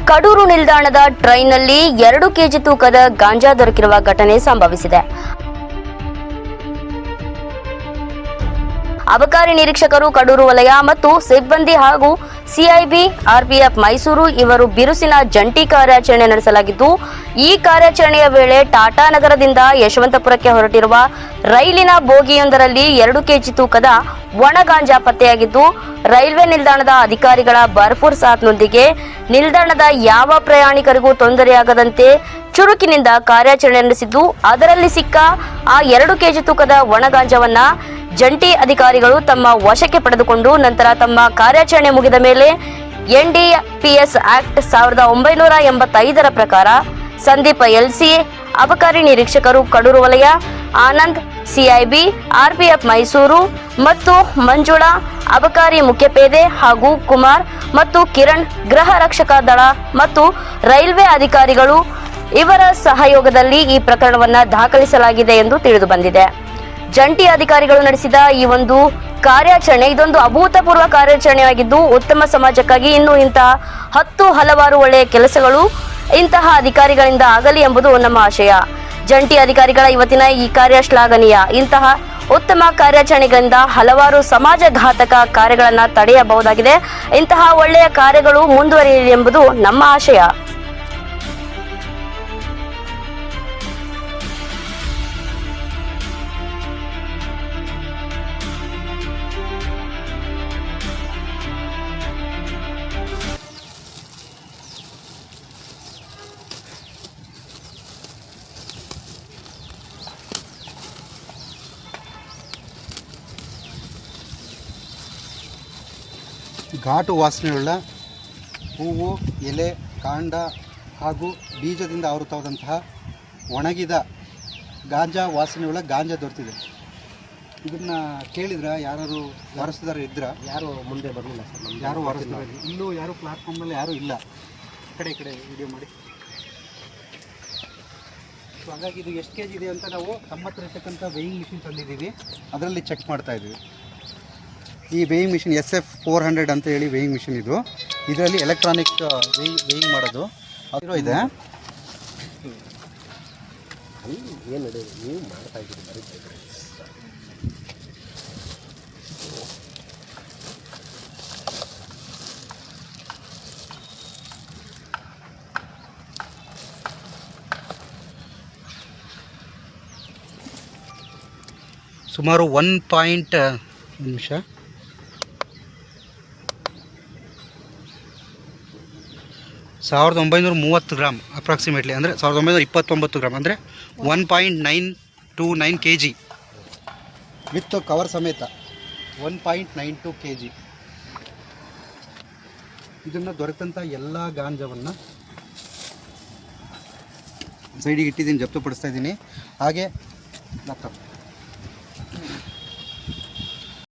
ಕಡೂರು ನಿಲ್ದಾಣದ ಟ್ರೈನ್ನಲ್ಲಿ 2 ಕೆಜಿ ತೂಕದ ಗಾಂಜಾ ದೊರಕಿರುವ ಘಟನೆ ಸಂಭವಿಸಿದೆ. ಅಬಕಾರಿ ನಿರೀಕ್ಷಕರು ಕಡೂರು ವಲಯ ಮತ್ತು ಸಿಬ್ಬಂದಿ ಹಾಗೂ ಸಿಐಬಿ, ಆರ್ಪಿಎಫ್ ಮೈಸೂರು ಇವರು ಬಿರುಸಿನ ಜಂಟಿ ಕಾರ್ಯಾಚರಣೆ ನಡೆಸಲಾಗಿದ್ದು, ಈ ಕಾರ್ಯಾಚರಣೆಯ ವೇಳೆ ಟಾಟಾ ನಗರದಿಂದ ಯಶವಂತಪುರಕ್ಕೆ ಹೊರಟಿರುವ ರೈಲಿನ ಬೋಗಿಯೊಂದರಲ್ಲಿ 2 ಕೆಜಿ ತೂಕದ ಒಣ ಗಾಂಜಾ ಪತ್ತೆಯಾಗಿದ್ದು, ರೈಲ್ವೆ ನಿಲ್ದಾಣದ ಅಧಿಕಾರಿಗಳ ಭರ್ಪೂರ್ ಸಾಥ್ನೊಂದಿಗೆ ನಿಲ್ದಾಣದ ಯಾವ ಪ್ರಯಾಣಿಕರಿಗೂ ತೊಂದರೆಯಾಗದಂತೆ ಚುರುಕಿನಿಂದ ಕಾರ್ಯಾಚರಣೆ ನಡೆಸಿದ್ದು, ಅದರಲ್ಲಿ ಸಿಕ್ಕ ಆ 2 ಕೆಜಿ ತೂಕದ ಒಣ ಗಾಂಜಾವನ್ನ ಜಂಟಿ ಅಧಿಕಾರಿಗಳು ತಮ್ಮ ವಶಕ್ಕೆ ಪಡೆದುಕೊಂಡು ನಂತರ ತಮ್ಮ ಕಾರ್ಯಾಚರಣೆ ಮುಗಿದ ಮೇಲೆ NDPS ಆಕ್ಟ್ 1985 ಪ್ರಕಾರ ಸಂದೀಪ LC, ಅಬಕಾರಿ ನಿರೀಕ್ಷಕರು ಕಡೂರು ವಲಯ, ಆನಂದ್ ಸಿಐಬಿ, ಆರ್ಪಿಎಫ್ ಮೈಸೂರು ಮತ್ತು ಮಂಜುಳಾ ಅಬಕಾರಿ ಮುಖ್ಯಪೇದೆ ಹಾಗೂ ಕುಮಾರ್ ಮತ್ತು ಕಿರಣ್ ಗೃಹ ರಕ್ಷಕ ದಳ ಮತ್ತು ರೈಲ್ವೆ ಅಧಿಕಾರಿಗಳು ಇವರ ಸಹಯೋಗದಲ್ಲಿ ಈ ಪ್ರಕರಣವನ್ನು ದಾಖಲಿಸಲಾಗಿದೆ ಎಂದು ತಿಳಿದು ಬಂದಿದೆ. ಜಂಟಿ ಅಧಿಕಾರಿಗಳು ನಡೆಸಿದ ಈ ಒಂದು ಕಾರ್ಯಾಚರಣೆ ಇದೊಂದು ಅಭೂತಪೂರ್ವ ಕಾರ್ಯಾಚರಣೆಯಾಗಿದ್ದು, ಉತ್ತಮ ಸಮಾಜಕ್ಕಾಗಿ ಇನ್ನೂ ಇಂತಹ ಹಲವಾರು ಒಳ್ಳೆಯ ಕೆಲಸಗಳು ಇಂತಹ ಅಧಿಕಾರಿಗಳಿಂದ ಆಗಲಿ ಎಂಬುದು ನಮ್ಮ ಆಶಯ. ಜಂಟಿ ಅಧಿಕಾರಿಗಳ ಇವತ್ತಿನ ಈ ಕಾರ್ಯ ಶ್ಲಾಘನೀಯ. ಇಂತಹ ಉತ್ತಮ ಕಾರ್ಯಾಚರಣೆಗಳಿಂದ ಹಲವಾರು ಸಮಾಜಘಾತಕ ಕಾರ್ಯಗಳನ್ನು ತಡೆಯಬಹುದಾಗಿದೆ. ಇಂತಹ ಒಳ್ಳೆಯ ಕಾರ್ಯಗಳು ಮುಂದುವರಿಯಲಿ ಎಂಬುದು ನಮ್ಮ ಆಶಯ. ಘಾಟು ವಾಸನೆಯುಳ್ಳ ಹೂವು, ಎಲೆ, ಕಾಂಡ ಹಾಗೂ ಬೀಜದಿಂದ ಆವೃತವಾದಂತಹ ಒಣಗಿದ ಗಾಂಜಾ ವಾಸನೆಯುಳ್ಳ ಗಾಂಜಾ ದೊರೆತಿದೆ. ಇದನ್ನು ಕೇಳಿದ್ರೆ ಯಾರು ವಾರಸುದಾರ ಇದ್ರ? ಯಾರು ಮುಂದೆ ಬರಲಿಲ್ಲ ಸರ್. ಯಾರು ವಾರಸುದಾರ ಇಲ್ಲೂ ಯಾರು ಪ್ಲಾಟ್ಫಾರ್ಮ್ನಲ್ಲಿ ಯಾರೂ ಇಲ್ಲ. ಈ ಕಡೆ ವಿಡಿಯೋ ಮಾಡಿ. ಸೊ ಹಾಗಾಗಿ ಇದು ಎಷ್ಟು ಕೆಜಿ ಇದೆ ಅಂತ ನಾವು ನಮ್ಮ ಹತ್ರ ಇರ್ತಕ್ಕಂಥ ವೇಯಿಂಗ್ ಮಿಷಿನ್ ತಂದಿದ್ದೀವಿ, ಅದರಲ್ಲಿ ಚೆಕ್ ಮಾಡ್ತಾ ಇದ್ದೀವಿ. ಈ ವೇಯಿಂಗ್ ಮಿಷಿನ್ SF 400 ಅಂತ ಹೇಳಿ ವೇಯಿಂಗ್ ಮಿಷಿನ್ ಇದು. ಇದರಲ್ಲಿ ಎಲೆಕ್ಟ್ರಾನಿಕ್ ವೇಯಿಂಗ್ ಮಾಡೋದು ಅದರ ಇದೆ. ಏನು ನೀವು ಮಾಡ್ತಾ ಇದ್ದೀರಿ? ಸುಮಾರು 1 ನಿಮಿಷ 1930 ಗ್ರಾಮ್ ಅಪ್ರಾಕ್ಸಿಮೇಟ್ಲಿ, ಅಂದರೆ 1929 ಗ್ರಾಮ್, ಅಂದರೆ 1.929 kg ವಿತ್ ಕವರ್ ಸಮೇತ 1.92 kg. ಇದನ್ನು ದೊರೆತಂಥ ಎಲ್ಲ ಗಾಂಜಾವನ್ನು ಸೈಡಿಗೆ ಇಟ್ಟಿದ್ದೀನಿ, ಜಪ್ತುಪಡಿಸ್ತಾ ಇದ್ದೀನಿ. ಹಾಗೆ